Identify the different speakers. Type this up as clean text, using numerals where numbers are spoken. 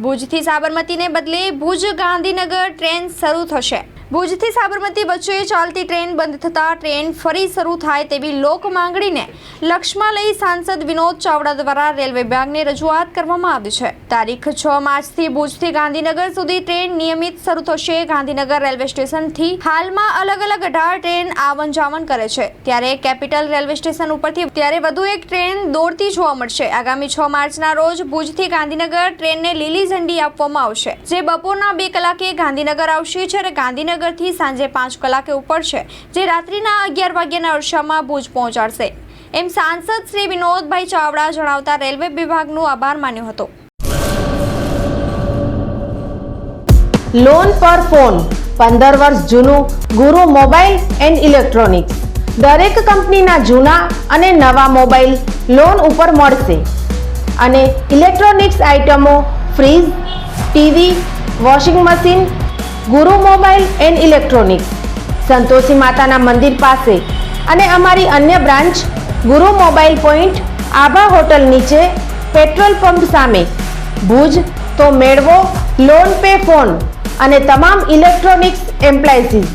Speaker 1: ભુજથી સાબરમતીને બદલે ભુજ ગાંધીનગર ટ્રેન શરૂ થશે। ભુજથી સાબરમતી વચ્ચે ચાલતી ટ્રેન બંધ થતાં ટ્રેન ફરી શરૂ થાય તેવી લોક માંગણીને લક્ષમાં લઈ સાંસદ વિનોદ ચાવડા દ્વારા રેલવે વિભાગને રજૂઆત કરવામાં આવી છે। તારીખ 6 માર્ચથી ભુજથી ગાંધીનગર સુધી ટ્રેન નિયમિત શરૂ થશે। ગાંધીનગર રેલવે સ્ટેશનથી હાલમાં અલગ અલગ 18 ટ્રેન આવન જાવન કરે છે, ત્યારે કેપિટલ રેલવે સ્ટેશન ઉપરથી વધુ એક ટ્રેન દોડતી જોવા મળશે। આગામી 6 માર્ચના રોજ ભુજથી ગાંધીનગર ટ્રેનને લીલી ઝંડી આપવામાં આવશે, જે બપોરના 2 કલાકે ગાંધીનગર આવશે, જ્યારે ગાંધીનગરથી સાંજે 5 કલાકે ઉપડશે, જે રાત્રિના 11 વાગ્યાના અરસામાં ભુજ પહોંચાડશે, એમ સાંસદ શ્રી વિનોદભાઈ ચાવડા જણાવતા રેલવે વિભાગનો આભાર માન્યો હતો।
Speaker 2: લોન પર ફોન 15 વર્ષ જૂનું ગુરુ મોબાઈલ એન્ડ ઇલેક્ટ્રોનિક્સ દરેક કંપનીના જૂના અને નવા મોબાઈલ લોન ઉપર મળશે અને ઇલેક્ટ્રોનિક્સ આઇટમો ફ્રીજ, ટીવી, વોશિંગ મશીન ગુરુ મોબાઈલ એન્ડ ઇલેક્ટ્રોનિક્સ સંતોષી માતાના મંદિર પાસે અને અમારી અન્ય બ્રાન્ચ ગુરુ મોબાઈલ પોઈન્ટ આભા હોટલ નીચે પેટ્રોલ પંપ સામે ભુજ। તો મેળવો લોન પે ફોન અને તમામ ઇલેક્ટ્રોનિક્સ એપ્લાયન્સીસ।